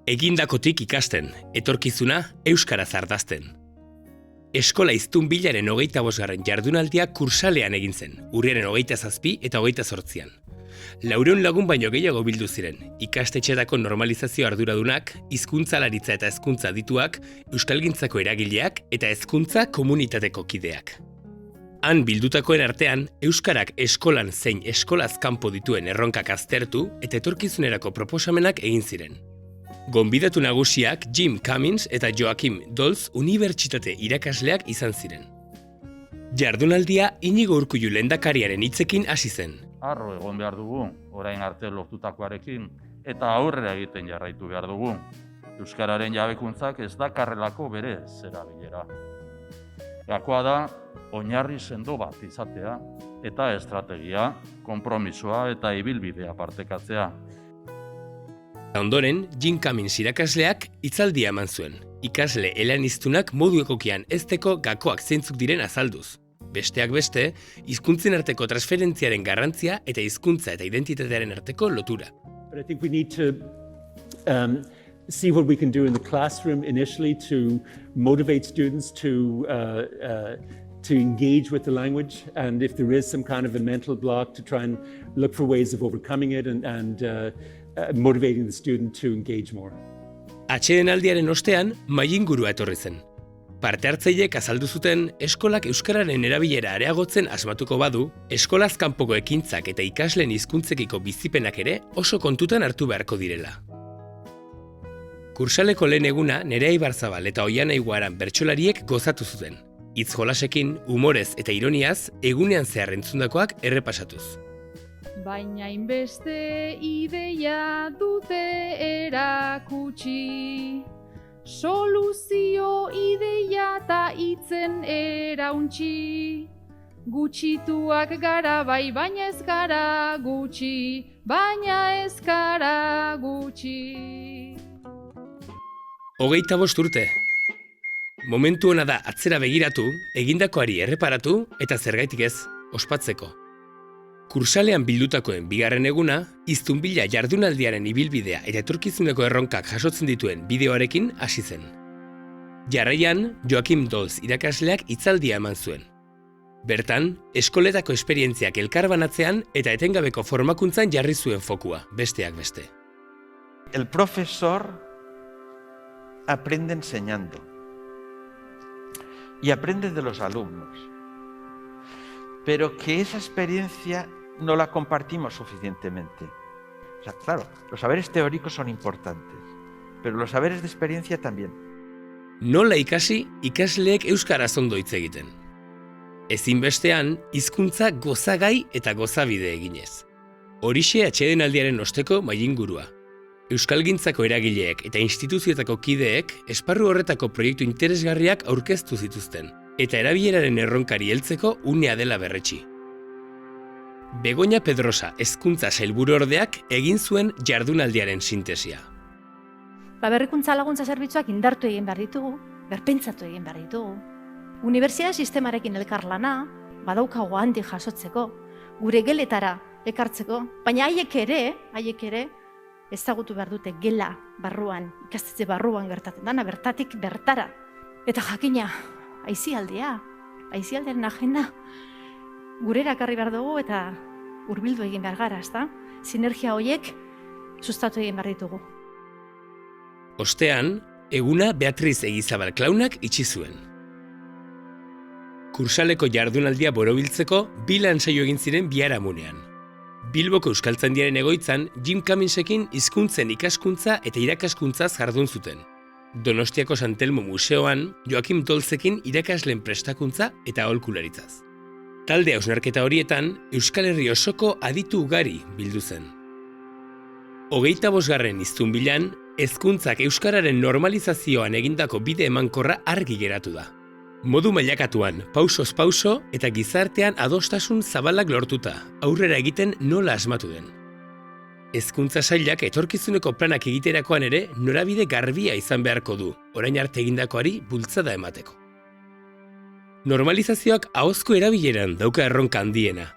Egindakotik ikasten, etorkizuna euskaraz ardazten. Eskola Hiztunbilaren 25. jardunaldia Kursalean egin zen, urriaren 27 eta 28an. 400 lagun baino gehiago bildu ziren, ikastetxeetako normalizazio arduradunak, hizkuntzalaritza eta hezkuntza adituak, euskalgintzako eragileak eta hezkuntza komunitateko kideak. Han bildutakoen artean, euskarak eskolan zein eskolaz kanpo dituen erronkak aztertu eta etorkizunerako proposamenak egin ziren. Gonbidatu nagusiak Jim Cummins eta Joakim Dolz unibertsitate irakasleak izan ziren. Jardunaldia Inigo Urkullu lehendakariaren hitzekin hasi zen. Harro egon behar dugu, orain arte lortutakoarekin, eta aurrera egiten jarraitu behar dugu. Euskararen jabekuntzak ez dakarrelako bere zerabilera. Gakoa da, oinarri sendo bat izatea, eta estrategia, konpromisoa eta ibilbidea partekatzea. Ondoren, Jim Cummins irakasleak hitzaldia eman zuen, ikasle eleaniztunak modu egokian hezteko gakoak zeintzuk diren azalduz. Besteak beste, hizkuntzen arteko transferentziaren garrantzia eta hizkuntza eta identitatearen arteko lotura. But I think we need to see what we can do in the classroom initially to motivate students to engage with the language, and if there is some kind of a mental block, to try and look for ways of overcoming it and motivating the student to engage more. Atsedenaldiaren ostean, mahaingurua etorri zen. Parte hartzaileek azaldu zuten eskolak euskararen erabilera areagotzen asmatuko badu, eskolaz kanpoko ekintzak eta ikasleen hizkuntzekiko bizipenak ere oso kontutan hartu beharko direla. Kursaleko lehen eguna Nerea Ibarzabal eta Oiana Iguaran bertsolariek gozatu zuten. Hitz jolasekin, humorez eta ironiaz, egunean zehar entzundakoak errepasatuz. Baina inbeste ideia dute erakutsi, soluzio ideia eta hitzen erauntsi. Gutxituak gara bai, baina ez gara gutxi, baina ez gara gutxi. 25 urte. Momentu hona da atzera begiratu, egindakoari erreparatu eta zergaitik ez, ospatzeko. Kursalean bildutakoen bigarren eguna, Hiztunbila jardunaldiaren ibilbidea eta etorkizuneko erronkak jasotzen dituen bideoarekin hasi zen. Jarraian, Joakim Dolz irakasleak hitzaldia eman zuen. Bertan, eskoletako esperientziak elkarbanatzean eta etengabeko formakuntzan jarri zuen fokua, besteak beste. El profesor aprende enseñando y aprende de los alumnos, pero que esa experiencia no la compartimos suficientemente. O sea, claro, los saberes teóricos son importantes, pero los saberes de experiencia también. Nola ikasi, ikasleek euskaraz ondo hitz egiten. Ezinbestean, hizkuntza gozagai eta gozabide eginez. Horixe atsedenaldiaren osteko mahaingurua. Euskalgintzako eragileek eta instituzioetako kideek esparru horretako proiektu interesgarriak aurkeztu zituzten, eta erabileraren erronkari heltzeko unea dela berretsi. Begoña Pedrosa hezkuntza sailburuordeak egin zuen jardunaldiaren sintesia. Berrikuntza laguntza zerbitzuak indartu egin behar ditugu, berpentsatu egin behar ditugu. Unibertsitate sistemarekin elkarlana, badaukago handik jasotzeko, gure geletara ekartzeko, baina haiek ere, ezagutu behar dute gela barruan, ikastetxe barruan gertatzen dana, bertatik bertara. Eta jakina, aizialdearen agenda, gurera ekarri behar dugu eta hurbildu egin behar gara, ezta? Sinergia horiek sustatu egin behar ditugu. Ostean, eguna Beatriz Egizabal Klaunak itxi zuen. Kursaleko jardunaldia borobiltzeko bi lan saio egin ziren biharamunean. Bilboko Euskaltzaindiaren egoitzan Jim Cumminsekin hizkuntzen ikaskuntza eta irakaskuntzaz jardun zuten. Donostiako San Telmo Museoan Joakim Dolzekin irakasleen prestakuntza eta aholkularitzaz. Talde hausnarketa horietan Euskal Herri osoko aditu ugari bildu zen. 25. Hiztunbilan, hezkuntzak euskararen normalizazioan egindako bide emankorra argi geratu da. Modu mailakatuan, pausoz pauso eta gizartean adostasun zabalak lortuta, aurrera egiten nola asmatu den. Hezkuntza sailak etorkizuneko planak egiterakoan ere norabide garbia izan beharko du, orain arte egindakoari bultzada emateko. Normalizazioak ahozko erabileran dauka erronka handiena.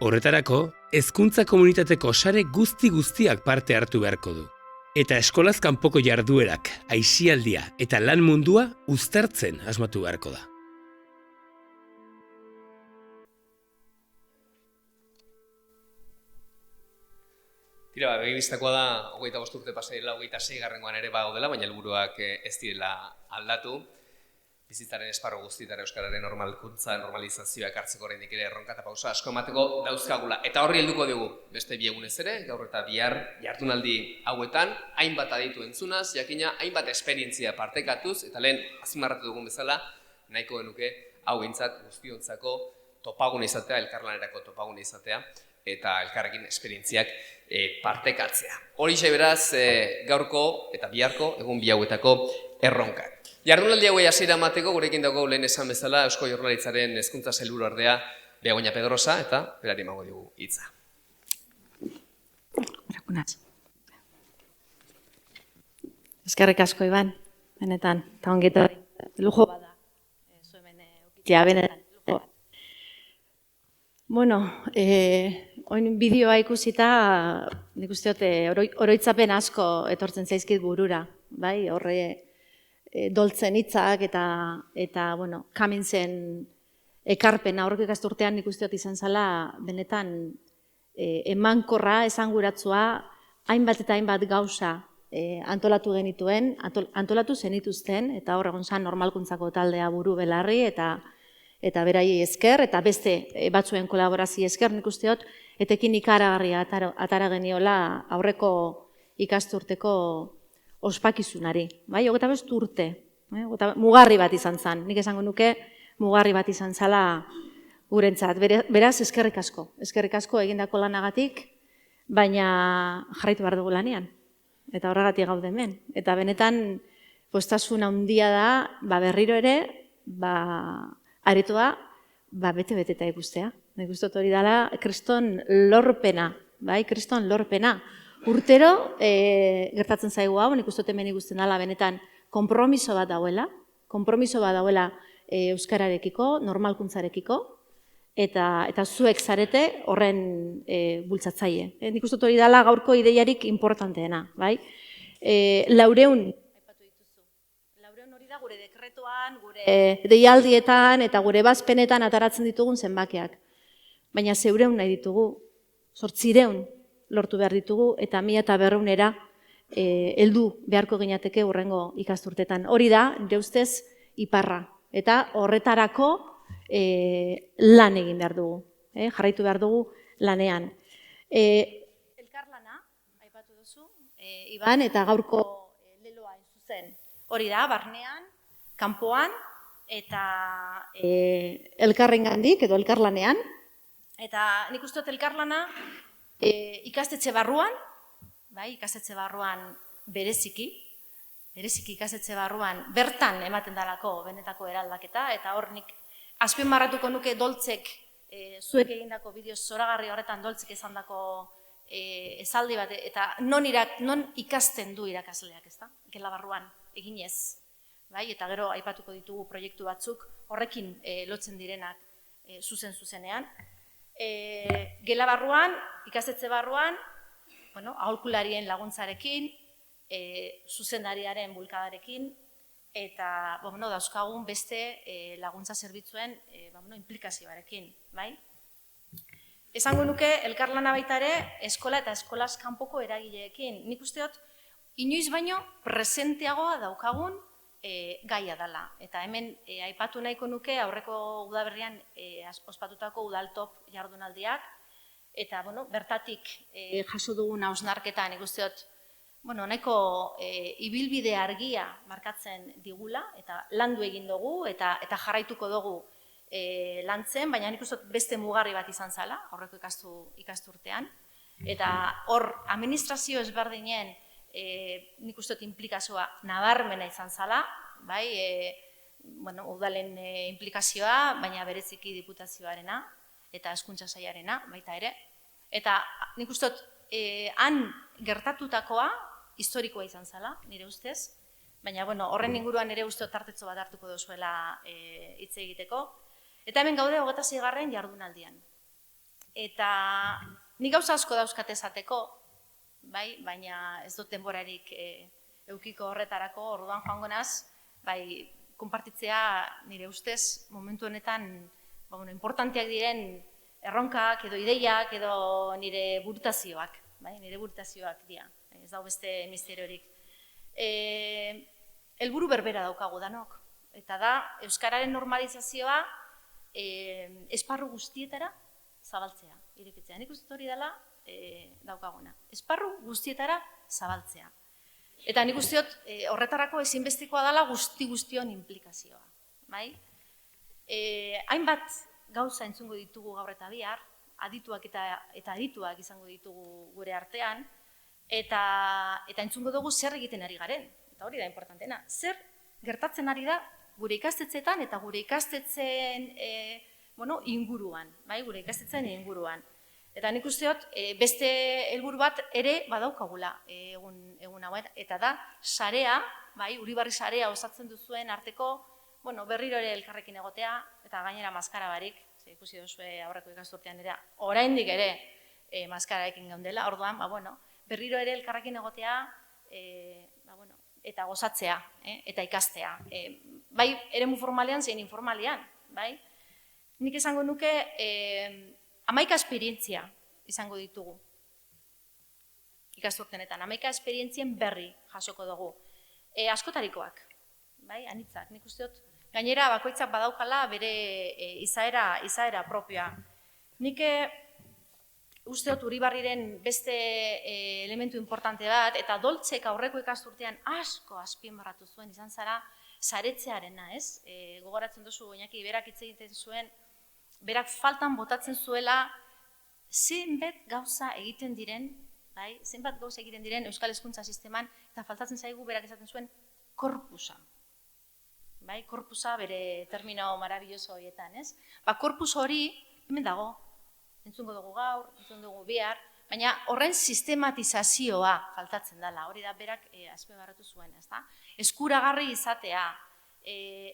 Horretarako, hezkuntza komunitateko sare guztiak parte hartu beharko du. Eta eskolaz kanpoko jarduerak, aisialdia eta lan mundua uztartzen asmatu beharko da. Tira, begibistakoa da, 25 urte pasa direla, 26garrengoan ere badaudela, baina helburuak ez direla aldatu. Bizitzaren esparru guztietara euskararen normalkuntza, normalizazioa ekartzeko oraindik ere erronka eta pausa asko emateko dauzkagula. Eta horri helduko dugu beste bi egunez ere, gaur eta bihar jardunaldi hauetan, hainbat aditu entzunaz, jakina hainbat esperientzia partekatuz, eta lehen azpimarratu dugun bezala, nahiko genuke hau behintzat guztiontzako topagune izatea, elkarlanerako topagune izatea, eta elkarrekin esperientziak partekatzea. Horixe beraz gaurko eta biharko egun bi hauetako erronkak. Jardunaldi hauei hasiera emateko gurekin dago lehen esan bezala Eusko Jaurlaritzaren hezkuntza sailburuordea Begoña Pedrosa eta berari emango digu hitza. Eskerrik asko, Iban, benetan, eta ongi etorri. Lujo bada, zu hemen ukitzea, benetan, lujo bat. Bueno, oin bideoa ikusita, nik uste dut, oroitzapen asko etortzen zaizkit burura, bai, horre doltzen hitzak eta bueno, Cummingsen ekarpena aurreko ikasturtean nik uste dut izan zela benetan emankorra, esanguratsua, hainbat eta hainbat gauza antolatu genituen, antolatu zenituzten, eta hor egon zen normalkuntzako taldea buru belarri eta beraiei esker, eta beste batzuen kolaborazio esker nik uste dut, etekin ikaragarria atara geniola aurreko ikasturteko ospakizunari, bai, 25 urte, mugarri bat izan zen, nik esango nuke mugarri bat izan zela gurentzat. Beraz, eskerrik asko egindako lanagatik, baina jarraitu behar dugu lanean, eta horregatik gaude hemen. Eta benetan, postasun handia da, berriro ere, aretoa, bete-beteta ikustea. Nik uste hori dela, kriston lorpena, bai, kriston lorpena. Urtero, gertatzen zaigu hau, nik uste hemen ikusten dela, benetan, konpromiso bat dauela euskararekiko, normalkuntzarekiko, eta zuek zarete horren bultzatzaile. Nik uste hori dela gaurko ideiarik importanteena, bai? 400, aipatu dituzu, 400 hori da gure dekretuan, gure deialdietan eta gure bazpenetan ataratzen ditugun zenbakiak. Baina 400 nahi ditugu, 800 lortu behar ditugu, eta 1200era heldu beharko ginateke hurrengo ikasturtetan. Hori da, nire ustez, iparra. Eta horretarako lan egin behar dugu, jarraitu behar dugu lanean. Elkarlana, aipatu duzu, Iban, eta gaurko leloa zuzen. Hori da, barnean, kanpoan, eta elkarrengandik edo elkarlanean. Eta nik uste dut elkarlana, ikastetxe barruan, ikastetxe barruan bereziki ikastetxe barruan bertan ematen dalako benetako eraldaketa, eta hor nik azpimarratuko nuke Doltzek, zuek egindako bideo zoragarri horretan Doltzek esandako esaldi bat, eta non ikasten du irakasleak, ezta? Gela barruan eginez, eta gero aipatuko ditugu proiektu batzuk horrekin lotzen direnak zuzenean. Gela barruan, ikastetxe barruan, aholkularien laguntzarekin, zuzendariaren bulkadarekin, eta dauzkagun beste laguntza zerbitzuen implikazioarekin. Esango nuke, elkarlana baita ere, eskola eta eskolaz kanpoko eragileekin. Nik uste dut, inoiz baino presenteagoa daukagun gaia dela. Eta hemen aipatu nahiko nuke aurreko udaberrian ospatutako udaltop jardunaldiak, eta bertatik jaso dugun hausnarketa nik uste dut nahiko ibilbide argia markatzen digula, eta landu egin dugu, eta jarraituko dugu lantzen, baina nik uste dut beste mugarri bat izan zala, aurreko ikasturtean, eta hor administrazio ezberdinen nik uste dut implikazioa nabarmena izan zala, udalen implikazioa, baina bereziki diputazioarena, eta hezkuntza sailaren baita ere. Eta nik uste dut, han gertatutakoa historikoa izan zala, nire ustez, baina horren inguruan ere uste dut tartetxo bat hartuko duzuela hitz egiteko. Eta hemen gaude 26. jardunaldian. Eta nik gauza asko dauzkat esateko, bai, baina ez dut denborarik eukiko horretarako, orduan joango naz, bai, konpartitzea nire ustez momentu honetan importanteak diren erronkak edo ideiak edo nire burutazioak, bai, nire burutazioak dira, ez dago beste misteriorik. Helburu berbera daukagu danok, eta da euskararen normalizazioa esparru guztietara zabaltzea, irekitzea. Nik uste hori dela daukaguna. Esparru guztietara zabaltzea. Eta nik uste horretarako ezinbestikoa dela guztion implikazioa. Hainbat gauza entzungo ditugu gaur eta bihar, adituak eta adituak izango ditugu gure artean, eta entzungo dugu zer egiten ari garen. Eta hori da importantena. Zer gertatzen ari da gure ikastetxeetan eta gure ikastetxeen inguruan. Gure ikastetxeen inguruan. Eta nik usteot beste helburu bat ere badaukagula egun hauet. Eta da, sarea, Uribarri sarea osatzen duzuen arteko, berriro ere elkarrekin egotea, eta gainera maskara barik, ikusi duzue aurreko ikasturtean ere, oraindik ere maskararekin geundela, orduan, berriro ere elkarrekin egotea, eta gozatzea, eta ikastea. Bai, eremu formalean zein informalean, bai? Nik esango nuke 11 esperientzia izango ditugu ikasturtenetan, 11 esperientzien berri jasoko dugu. Askotarikoak, bai, anitzak, nik usteot, gainera bakoitzak badaukala bere izaera propioa. Nik usteot Uribarriren beste elementu importante bat, eta Doltzek aurreko ikasturtean asko azpimarratu zuen izan zara saretzearena, ez? Gogoratzen duzu, Iñaki, berak hitz egiten zuen, berak faltan botatzen zuela zenbat gauza egiten diren, zenbat gauza egiten diren Euskal Hezkuntza sisteman, eta faltatzen zaigu berak esaten zuen korpusa. Korpusa bere termino marabilloso horietan, ez? Korpus hori hemen dago, entzungo dugu gaur, entzungo dugu bihar, baina horren sistematizazioa faltatzen dela, hori da berak azpimarratu zuen, ez da? Eskuragarri izatea,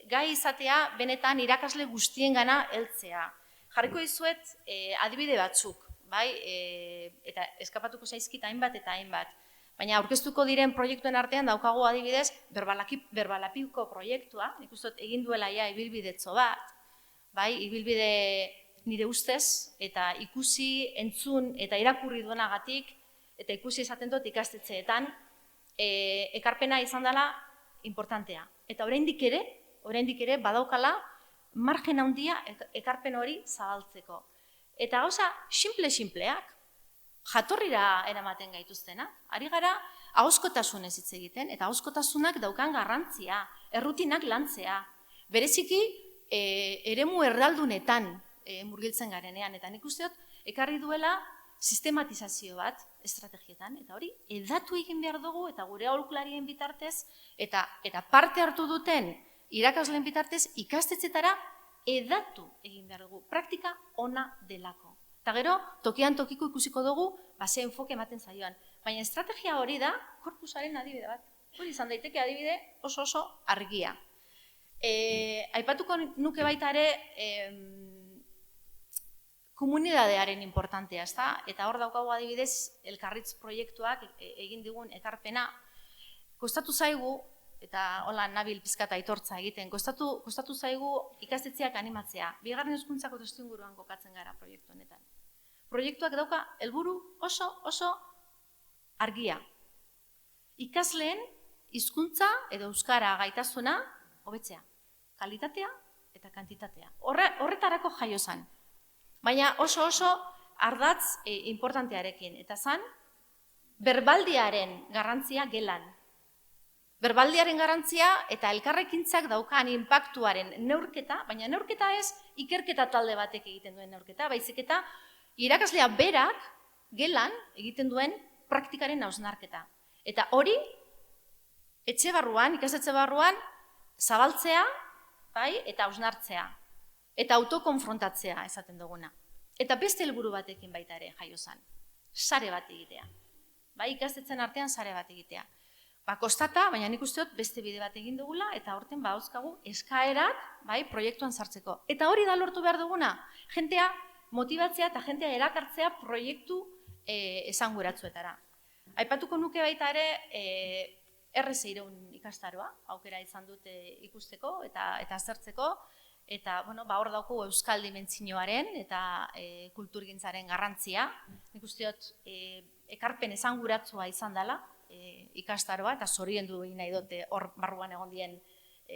gai izatea benetan irakasle guztiengana heltzea. Jarriko dizuet adibide batzuk, eta eskapatuko zaizkit hainbat eta hainbat, baina aurkeztuko diren proiektuen artean daukagu adibidez Berbalapiko proiektua, nik uste egin duela ja ibilbidetxo bat, ibilbide nire ustez, eta ikusi, entzun eta irakurri duenagatik, eta ikusi esaten dut ikastetxeetan, ekarpena izan dela importantea. Eta oraindik ere badaukala margen handia ekarpen hori zabaltzeko. Eta gauza sinpleak, jatorrira eramaten gaituztena, ari gara ahozkotasunez hitz egiten, eta ahozkotasunak daukan garrantzia, errutinak lantzea, bereziki eremu erraldunetan murgiltzen garenean, eta nik usteot ekarri duela sistematizazio bat estrategietan, eta hori edatu egin behar dugu, eta gure aholkularien bitartez, eta parte hartu duten irakasleen bitartez ikastetxetara edatu egin behar dugu, praktika ona delako. Eta gero, tokian tokiko ikusiko dugu, ze enfoke ematen zaioan. Baina estrategia hori da, korpusaren adibide bat. Hori izan daiteke adibide oso argia. Aipatuko nuke baita ere, komunidadearen importantea, ezta? Eta hor daukagu adibidez, Elkarritz proiektuak egin digun ekarpena, kostatu zaigu, eta hola nabil pizkata aitortza egiten, kostatu zaigu ikastetxeak animatzea. Bigarren hezkuntzako testuinguruan kokatzen gara proiektu honetan. Proiektuak dauka helburu oso argia. Ikasleen hizkuntza edo euskara gaitasuna hobetzea. Kalitatea eta kantitatea. Horretarako jaio zen. Baina oso ardatz importantearekin. Eta zen, berbaldiaren garrantzia gelan. Berbaldiaren garrantzia eta elkarrekintzak daukan inpaktuaren neurketa, baina neurketa ez ikerketa talde batek egiten duen neurketa, baizik eta irakaslea berak gelan egiten duen praktikaren hausnarketa. Eta hori, etxe barruan, ikastetxe barruan, zabaltzea, eta hausnartzea. Eta autokonfrontatzea esaten duguna. Eta beste helburu batekin baita ere jaio zen. Sare bat egitea. Ikastetxen artean sare bat egitea. Kostata, baina nik usteot beste bide bat egin dugula, eta horten bauzkagu eskaerak proiektuan sartzeko. Eta hori da lortu behar duguna, jentea motibatzea eta jentea erakartzea proiektu esanguratsuetara. Aipatuko nuke baita ere, R600 ikastaroa, aukera izan dut ikusteko eta aztertzeko, eta hor dauko euskal dimentsioaren eta kulturgintzaren garrantzia. Nik uste dut ekarpen esanguratsua izan dela ikastaroa, eta zoriondu egin nahi dute hor barruan egon dien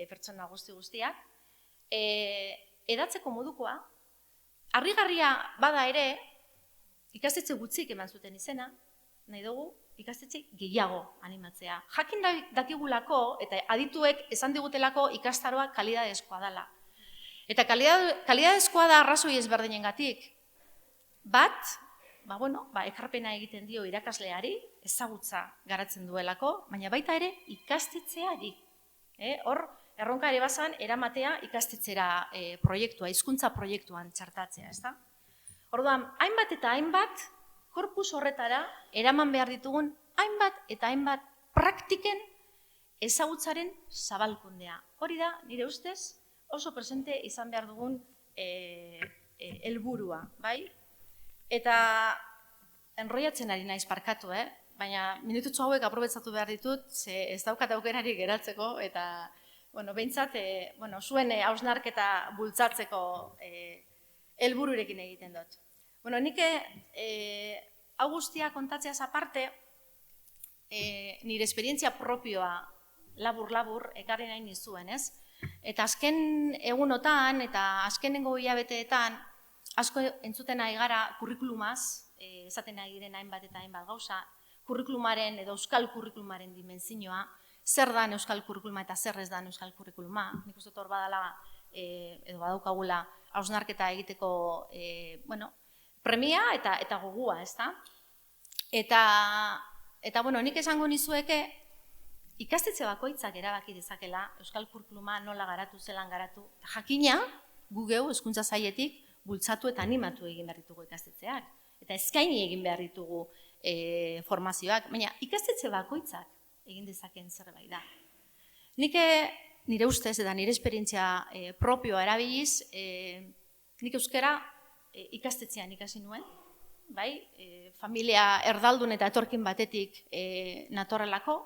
pertsona guztiak. Edatzeko modukoa, harrigarria bada ere, ikastetxe gutxik eman zuten izena, nahi dugu, ikastetxe gehiago animatzea. Jakin dakigulako, eta adituek esan digutelako ikastaroa kalidadezkoa dela. Eta kalidadezkoa da arrazoi ezberdinengatik. Bat, ekarpena egiten dio irakasleari, ezagutza garatzen duelako, baina baita ere ikastetxeari. Hor, erronka ere bazan, eramatea ikastetxera proiektua, hizkuntza proiektuan txartatzea, ezta? Orduan, hainbat eta hainbat, korpus horretara, eraman behar ditugun, hainbat eta hainbat praktiken ezagutzaren zabalkundea. Hori da, nire ustez, oso presente izan behar dugun helburua, bai? Eta enroiatzen ari naiz barkatu, baina minututxo hauek aprobetsatu behar ditut, ze ez daukat aukerari geratzeko, eta behintzat, zuen hausnarketa bultzatzeko helbururekin egiten dut. Nik hau guztia kontatzeaz aparte, nire esperientzia propioa labur-labur ekarri nahi nizuen, ez? Eta azken egunotan eta azkenengo hilabeteetan asko entzuten ari gara kurrikulumaz, esaten ari diren hainbat eta hainbat gauza, kurrikulumaren edo euskal kurrikulumaren dimenzioa, zer dan euskal kurrikuluma eta zer ez dan euskal kurrikuluma. Nik uste hor badala edo badaukagula hausnarketa egiteko premia eta gogua, ezta? Eta nik esango nizueke, ikastetxe bakoitzak erabaki dezakela euskal kurrikuluma nola garatu, zelan garatu. Jakina, gu geu, hezkuntza sailetik, bultzatu eta animatu egin behar ditugu ikastetxeak. Eta eskaini egin behar ditugu formazioak. Baina ikastetxe bakoitzak egin dezaken zerbait da. Nik nire ustez eta nire esperientzia propioa erabiliz, nik euskara ikastetxean ikasi nuen, familia erdaldun eta etorkin batetik natorrelako,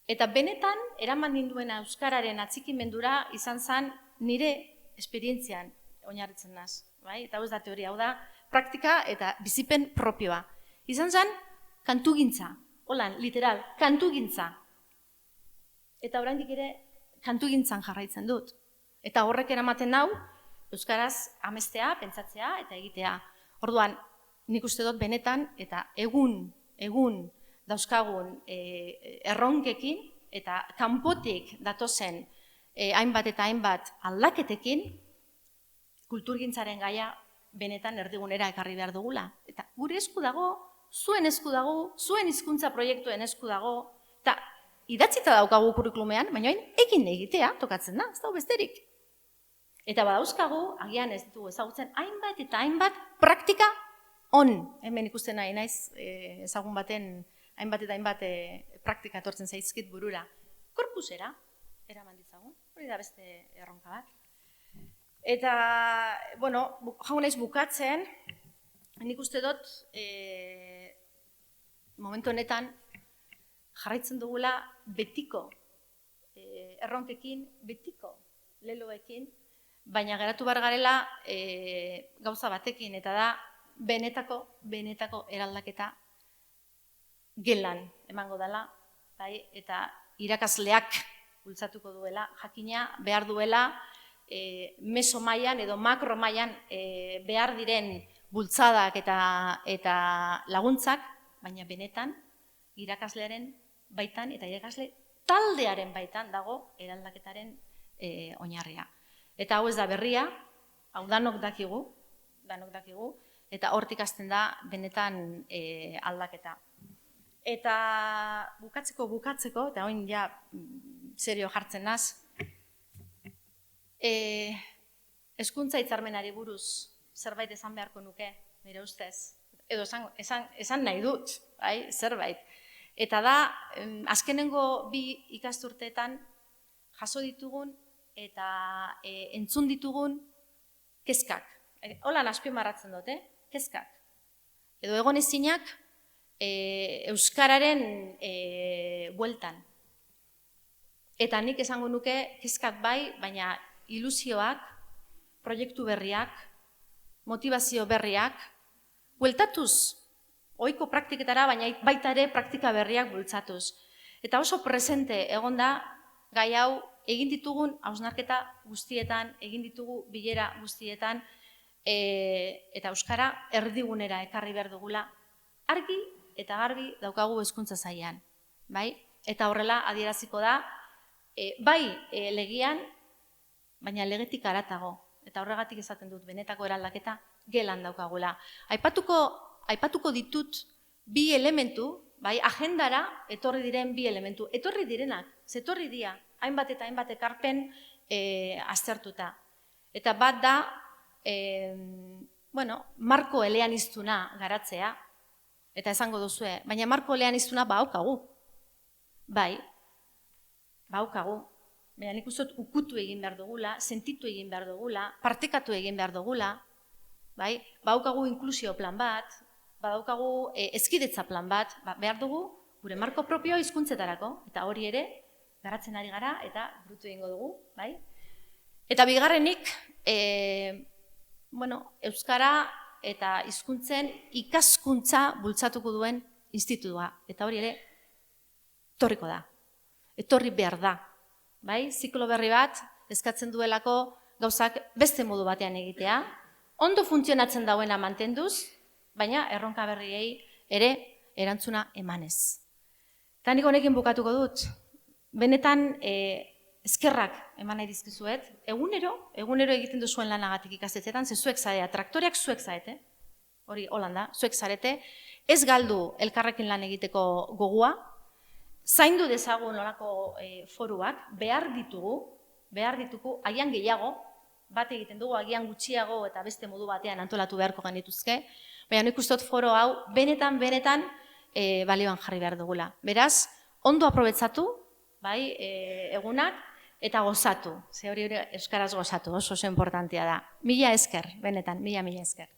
eta benetan eraman ninduena euskararen atxikimendura izan zen nire esperientzian oinarritzen naz. Eta hau ez da teoria, hau da praktika eta bizipen propioa. Izan zen kantugintza, holan, literal, kantugintza. Eta oraindik ere kantugintzan jarraitzen dut. Eta horrek eramaten nau, euskaraz amestea, pentsatzea eta egitea. Orduan, nik uste dut benetan eta egun dauzkagun erronkekin eta kanpotik datozen hainbat eta hainbat aldaketekin kulturgintzaren gaia benetan erdigunera ekarri behar dugula. Eta gure esku dago, zuen esku dago, zuen hizkuntza proiektuen esku dago, eta idatzita daukagu kurrikulumean, baina egin egitea tokatzen da, ez dago besterik. Eta badauzkagu, agian ez ditugu ezagutzen, hainbat eta hainbat praktika on. Hemen ikusten nahi naiz ezagun baten hainbat eta hainbat praktika etortzen zaizkit burura. Korpusera, eraman ditzagun, hori da beste erronka bat. Eta, jau naiz bukatzen, nik uste dut, momentu honetan, jarraitzen dugula betiko erronkekin, betiko leloekin, baina geratu behar garela gauza batekin, eta da benetako eraldaketa gelan emango dela, eta irakasleak bultzatuko duela, jakina behar duela, meso mailan edo makro mailan behar diren bultzadak eta laguntzak, baina benetan irakaslearen baitan eta irakasle taldearen baitan dago eraldaketaren oinarria. Eta hau ez da berria, hau danok dakigu, eta hortik hasten da benetan aldaketa. Eta bukatzeko, eta oin ja serio jartzen naz, hezkuntza hitzarmenari buruz zerbait esan beharko nuke, nire ustez, edo esan nahi dut, zerbait. Eta da, azkenengo bi ikasturteetan jaso ditugun eta entzun ditugun kezkak. Holan azpimarratzen dut, kezkak. Edo egon ezinak euskararen bueltan. Eta nik esango nuke kezkak bai, baina ilusioak, proiektu berriak, motivazio berriak, bueltatuz, ohiko praktiketara, baina baita ere praktika berriak bultzatuz. Eta oso presente egon da, gai hau egin ditugun hausnarketa guztietan, egin ditugu bilera guztietan, eta euskara erdigunera ekarri behar dugula, argi eta garbi daukagu hezkuntza sailean, bai? Eta horrela adieraziko da, bai legian, baina legetik haratago. Eta horregatik esaten dut, benetako eraldaketa gelan daukagula. Aipatuko ditut bi elementu, bai, agendara etorri diren bi elementu. Etorri direnak, zetorri dira, hainbat eta hainbat ekarpen aztertuta. Eta bat da, marko eleaniztuna garatzea, eta esango duzue, baina marko eleaniztuna baukagu. Bai, baukagu. Baina nik uste ukutu egin behar dugula, sentitu egin behar dugula, partekatu egin behar dugula, bai? Baukagu inklusio plan bat, badaukagu hezkidetza plan bat, behar dugu gure marko propioa hizkuntzetarako, eta hori ere garatzen ari gara eta burutu egingo dugu, bai? Eta bigarrenik, euskara eta hizkuntzen ikaskuntza bultzatuko duen institutua, eta hori ere etorriko da, etorri behar da. Bai, ziklo berri bat eskatzen duelako gauzak beste modu batean egitea, ondo funtzionatzen dauena mantenduz, baina erronka berriei ere erantzuna emanez. Eta nik honekin bukatuko dut, benetan eskerrak eman nahi dizkizuet, egunero egiten duzuen lanagatik ikastetxetan, ze zuek zarea, traktoreak zuek zarete, hori Holanda, zuek zarete, ez galdu elkarrekin lan egiteko gogua, zaindu dezagun olako foruak, behar ditugu, agian gehiago, bat egiten dugu, agian gutxiago eta beste modu batean antolatu beharko genituzke, baina nik uste dut foro hau benetan balioan jarri behar dugula. Beraz, ondo aprobetzatu, bai, egunak, eta gozatu, ze hori euskaraz gozatu, oso importantea da. Mila esker, benetan, mila esker.